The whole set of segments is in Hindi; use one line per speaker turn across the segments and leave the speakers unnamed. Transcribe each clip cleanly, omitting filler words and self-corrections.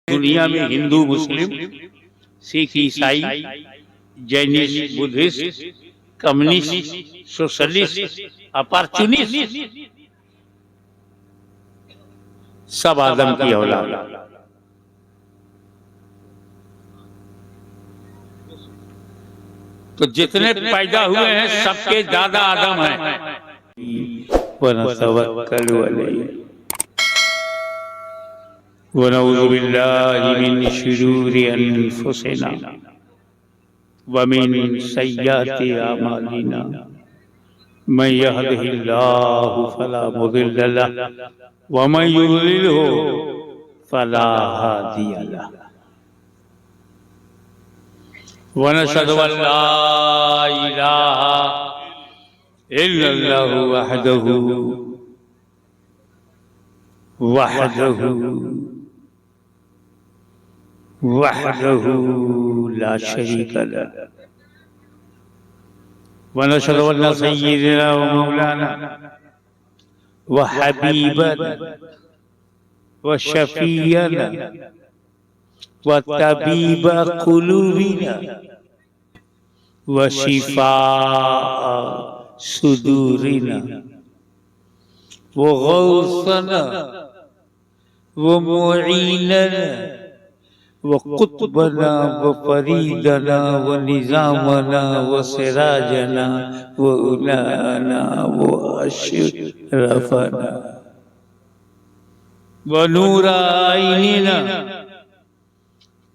दुनिया में हिंदू, मुस्लिम, सिख, ईसाई, Jainist, Buddhist, communist, socialist, opportunist, सब आदम की औलाद। तो जितने पैदा हुए हैं सबके दादा आदम हैं। वनतवक्कलु अलैहि वनऊज़ु बिल्लाहि मिन शुरूरि अनफुसिना व मिन सय्याति अमालिना मन यहदिहिल्लाहु फला मुदिल्ल लहु व मन युद्लिलहु फला हादिय लहु व नशहदु अल्ला इलाहा इल्लल्लाहु वहदहु ला शरीका लहु व नशहदु अन्न सय्यिदना व मौलाना व हबीबना व शफीअना व तबीब कुलूबिना व शिफाअ सुदूरिना व गौसना व मुईनना व कुतबना व फरीदना व निजामना व सिराजना व उलाना व अशरफना व नूराइनिना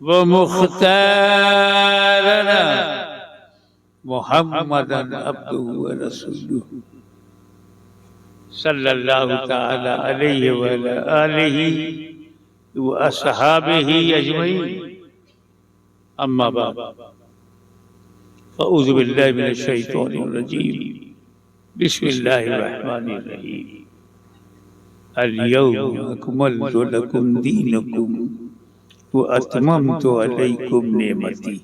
व मुख्तारना मुहम्मदन अब्दुहु व रसूलुहु सल्लल्लाहु तआला अलैहि व अला आलिहि व अस्हाबिहि अजमईन। अम्मा बाद फ़अऊज़ु बिल्लाहि मिनश शैतानिर रजीम। बिस्मिल्लाहिर रहमानिर रहीम। अल यौम अकमलतु लकुम दीनकुम व अतममतु अलैकुम निअमती।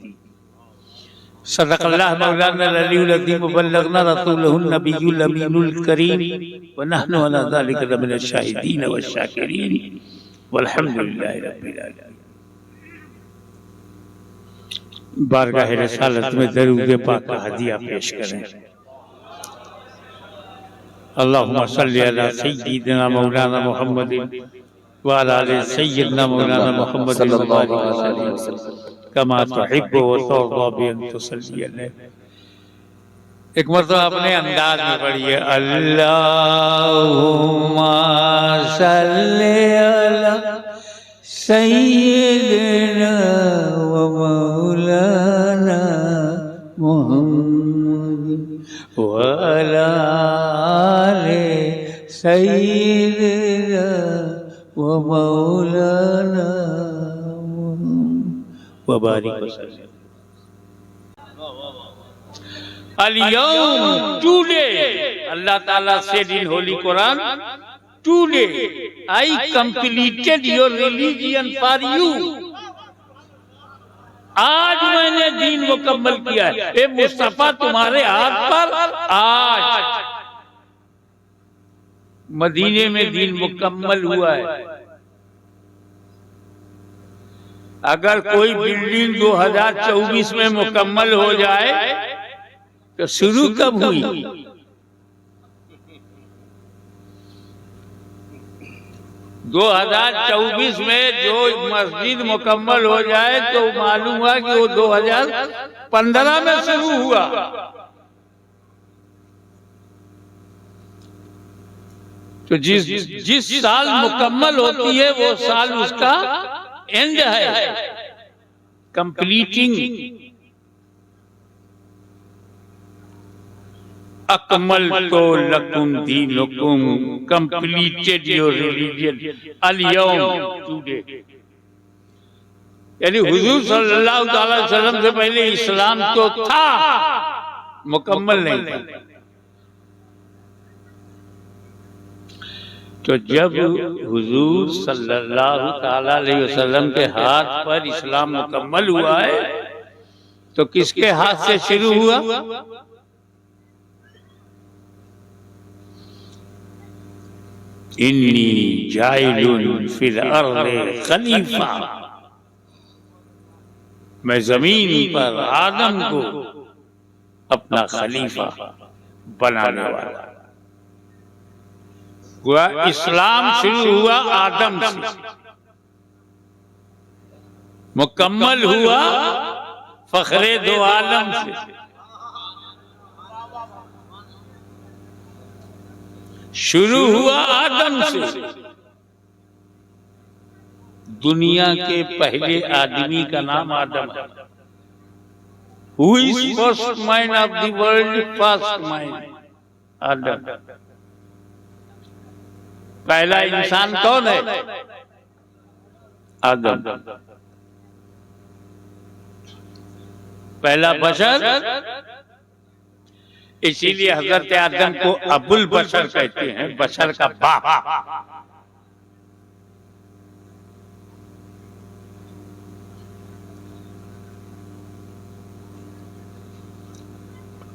सदक़ल्लाहु मौलाना अल-अलीयुल अज़ीम व बल्लगना रसूलहुन नबियुल अमीनुल करीम व नहनु अला ज़ालिका लमिनश शाहिदीन व शाकिरीन वल्हम्दुलिल्लाहि रब्बिल आलमीन। बारगाह रिसालत में दरूद पाक का हदिया पेश करें। अल्लाहुम्मा सल्लि अला सय्यिदिना मौलाना मुहम्मदिन व अला आलि सय्यिदिना मौलाना मुहम्मद सल्लल्लाहु अलैहि वसल्लम कमा तुहिब्बु व तर्दा बि अन तुसल्ली अलैहि। एक मरतबा अपने अंदाज में पढ़िए, अल्लाहुम्मा सल्लि अला सय्यिदिना व मौलाना मुहम्मद व अला आलि सय्यिदिना व मौलाना व बारिक वसल्लम। Al-yawm, today, Allah Ta'ala said in Holy Quran, today I completed your religion for you. आज मैंने दीन मुकम्मल किया है। ए मुस्तफा तुम्हारे हाथ पर आज मदीने में दीन मुकम्मल हुआ है। अगर कोई बिल्डिंग 2024 में मुकम्मल हो जाए तो शुरू कब हुई? 2024 में जो मस्जिद मुकम्मल हो जाए तो मालूम हुआ कि वो 2015 में शुरू हुआ। तो जिस साल मुकम्मल होती है वो साल उसका एंड है, कंप्लीटिंग। अकमलतु लकुम दीनुकुम, कंप्लीटेड योर रिलीजन अल-यौम, टुडे। यानी हुजूर सल्लल्लाहु अलैहि वसल्लम से पहले इस्लाम तो था, मुकम्मल नहीं था। तो जब हुजूर सल्लल्लाहु अलैहि वसल्लम के हाथ पर इस्लाम मुकम्मल हुआ है तो किसके हाथ से शुरू हुआ? इन्नी जाइलुन फिल अर्ज़ि खलीफा, मैं जमीन पर आदम को अपना खलीफा बनाने वाला। हुआ इस्लाम शुरू हुआ आदम से, मुकम्मल हुआ फखरे दो आलम से। शुरू हुआ आदम से, दुनिया के पहले आदमी का नाम आदम है। Who is first man of the world? First man, आदम। पहला इंसान कौन है? आदम। पहला बशर, इसीलिए हजरत आदम को अबुल बशर कहते हैं, बशर का बाप।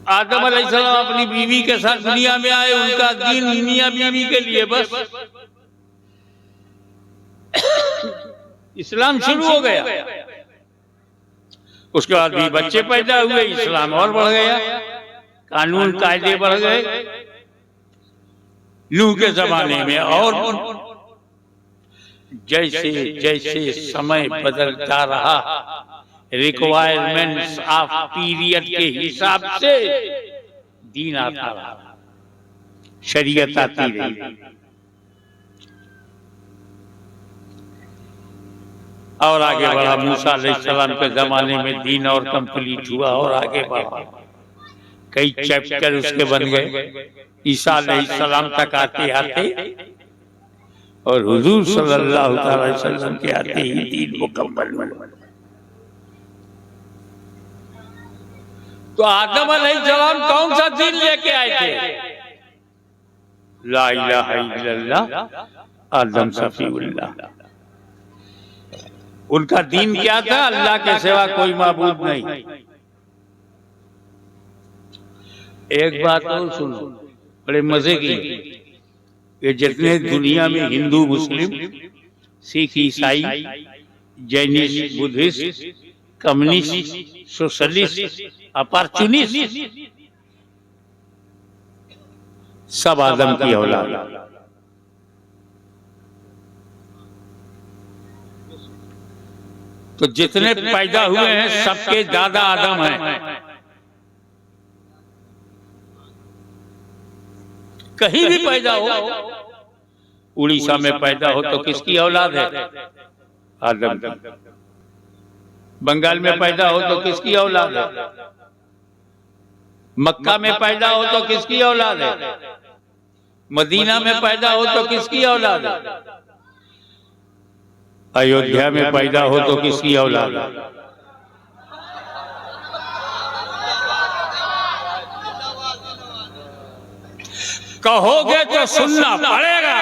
आदम अलैहिस्सलाम अपनी बीवी के साथ दुनिया में आए, उनका दीन मियां बीवी के लिए बस इस्लाम शुरू हो गया। उसके बाद भी बच्चे पैदा हुए, इस्लाम और बढ़ गया, कानून कायदे बढ़ गए। नूह के जमाने में और जैसे जैसे समय बदलता रहा, रिक्वायरमेंट्स ऑफ पीरियड के हिसाब से दीन आता रहा, शरीयत आती रही, और आगे बढ़ा। मूसा अलैहिस्सलाम के जमाने में दीन और कंप्लीट हुआ और आगे बढ़ा, कई चैप्टर उसके बन गए। ईसा अलैहिस्सलाम तक आते आते और हुजूर सल्लल्लाहु अलैहि वसल्लम के आते ही दीन मुकम्मल हुआ। तो आदम अलैहिस्सलाम कौन सा दीन लेके आए थे? ला इलाहा इल्लल्लाह, आदम सफीउल्लाह। उनका दीन क्या था? अल्लाह के सिवा कोई माबूद नहीं। एक बात और सुनो, बड़े मजे की, ये जितने दुनिया में हिंदू, मुस्लिम, सिख, ईसाई, Jainist, Buddhist, communist, socialist, opportunist, सब आदम की औलाद। तो जितने पैदा हुए हैं सबके दादा आदम हैं। कहीं भी पैदा हो, उड़ीसा में पैदा हो तो किसकी औलाद है? आदम की। बंगाल में पैदा हो तो किसकी औलाद है? मक्का में पैदा हो तो किसकी औलाद है? मदीना में पैदा हो तो किसकी औलाद है? अयोध्या में पैदा हो तो किसकी औलाद है? कहोगे तो सुनना पड़ेगा,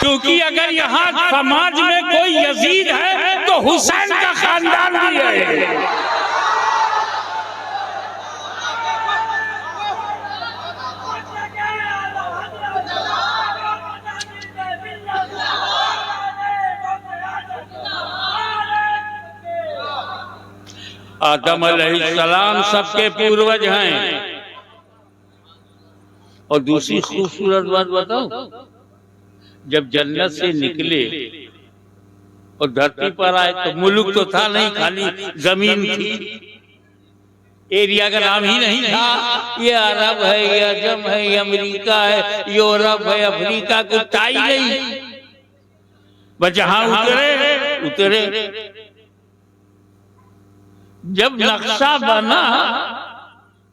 क्योंकि अगर यहाँ समाज में कोई यजीद है तो हुसैन का खानदान भी है। आदम अलैहिस्सलाम सबके पूर्वज हैं। और दूसरी खूबसूरत बात बताओ, जब जन्नत से निकले और धरती पर आए तो मुल्क तो था नहीं, खाली जमीन थी, एरिया का नाम ही नहीं था। ये अरब है, ये अजम है, ये अमेरिका है, यूरोप है, अफ्रीका, कुछ था ही नहीं। बस जहां उतरे उतरे। जब नक्शा बना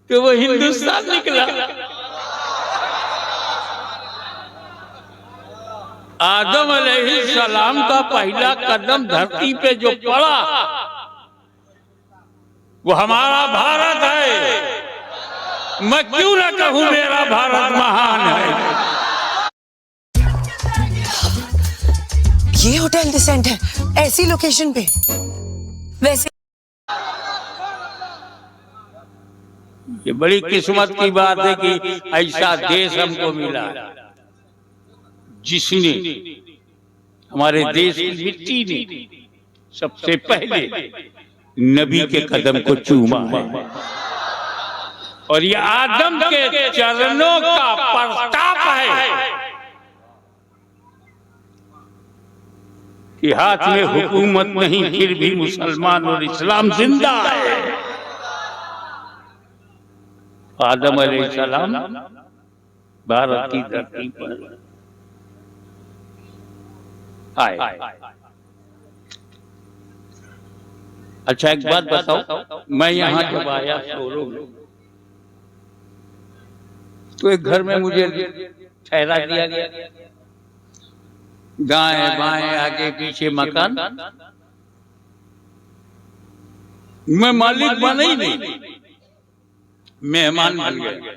तो वो हिंदुस्तान निकला। आदम अलैहिस्सलाम का पहला कदम धरती पे जो पड़ा वो हमारा भारत है। मैं क्यों ना कहूं मेरा भारत महान है।
ये होटल डिसेंट है ऐसी लोकेशन पे। वैसे
ये बड़ी किस्मत की बात है कि ऐसा देश हमको मिला जिसने हमारे देश की मिट्टी ने सबसे पहले नबी के कदम को चूमा है और ये आदम के चरणों का प्रताप है कि हाथ में हुकूमत नहीं फिर भी मुसलमान और इस्लाम जिंदा है। आदम अलैहिस्सलाम भारत की धरती पर आए। अच्छा एक बात बताओ, मैं यहाँ जब आया शोरों में तो एक घर में मुझे ठहरा दिया गया, दाएं बाएं आगे पीछे मकान, मैं मालिक बना ही नहीं, मेहमान बन गया।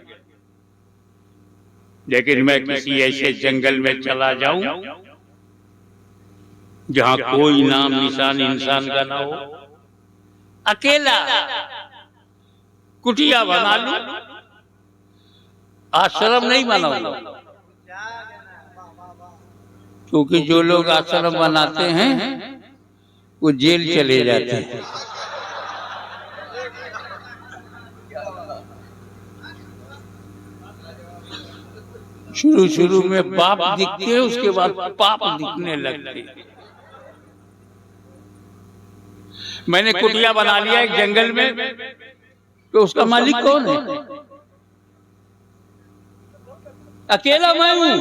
लेकिन मैं किसी ऐसे जंगल में चला जाऊं जहां कोई नाम निशान इंसान का ना हो, अकेला कुटिया बना लूं, आश्रम नहीं बनाऊंगा, क्योंकि जो लोग आश्रम बनाते हैं वो जेल चले जाते हैं। शुरू शुरू में बाप दिखते हैं, उसके बाद पाप दिखने लगते हैं। मैंने कुटिया बना लिया एक जंगल में, तो उसका मालिक कौन है? अकेला मैं हूं।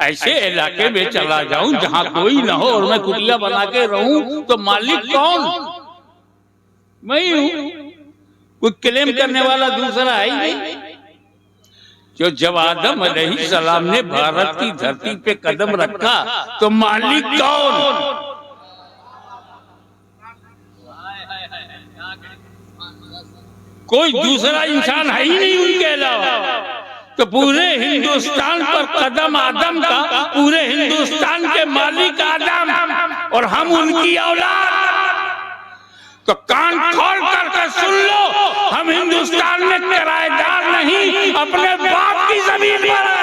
ऐसे इलाके में चला जाऊं जहां कोई ना हो और मैं कुटिया बना के रहूं तो मालिक कौन? मैं ही हूं, कोई क्लेम करने वाला दूसरा है ही नहीं। जो जब आदम अलैहिस्सलाम ने भारत की धरती पे कदम रखा तो मालिक कौन? कोई दूसरा इंसान है ही नहीं उनके अलावा। तो पूरे हिंदुस्तान पर कदम आदम का, पूरे हिंदुस्तान के मालिक आदम और हम उनकी औलाद। तो कान खोल करके सुन लो, हम हिंदुस्तान में किराएदार नहीं, अपने बाप की जमीन पर है।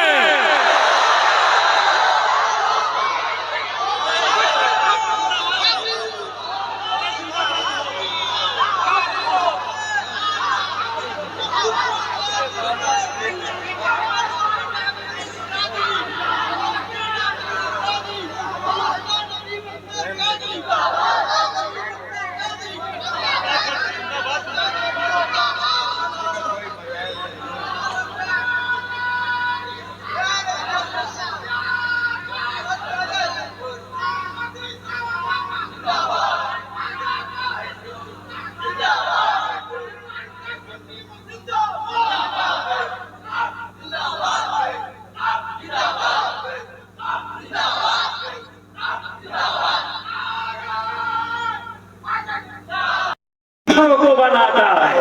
को बनाता है,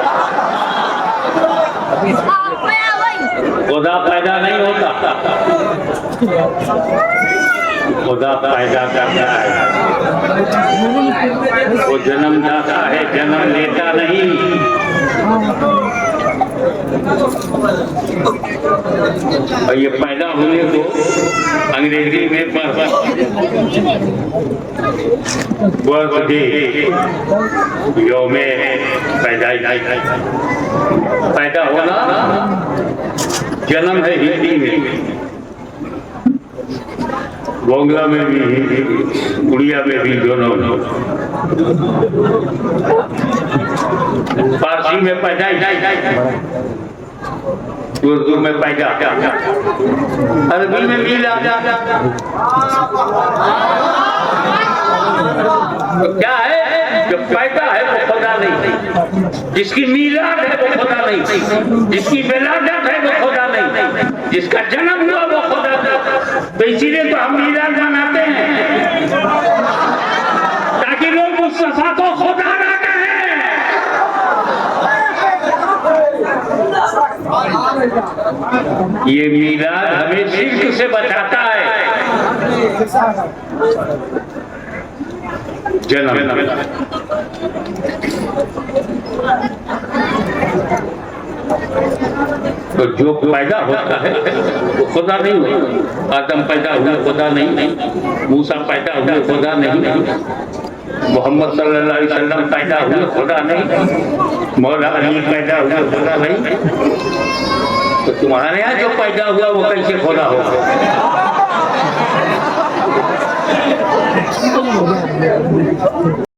खुदा पैदा नहीं होता, खुदा पैदा करता है। वो जन्मदाता है, जन्म लेता नहीं। और ये पैदा होने को अंग्रेजी में बर्थडे, यौमे पैदाइश, पैदा होना जन्म है हिंदी में, बंगला में भी, उड़िया में भी, दोनों। फारसी में पैदाइश, उर्दू में पैदा, अरबी में मिला। तो क्या है? जो पैदा है वो खुदा नहीं, जिसकी मीलाद है वो खुदा नहीं, जिसकी विलादत है वो खुदा नहीं, जिसका जन्म हुआ वो खुदा नहीं। तो इसीलिए तो हम मीलाद मनाते हैं, ताकि लोग मुस्तफा को खुदा ना कहें। ये मीलाद हमें शिर्क से बचाता है। जन्म तो जो पैदा होता है वो खुदा नहीं होता। आदम पैदा हुए खुदा नहीं, मूसा पैदा हुए खुदा नहीं, मोहम्मद सल्लल्लाहु अलैहि वसल्लम पैदा हुए खुदा नहीं, मौला अली पैदा हुए खुदा नहीं। तो तुम्हारे यहाँ जो पैदा हुआ वो कैसे खुदा होगा?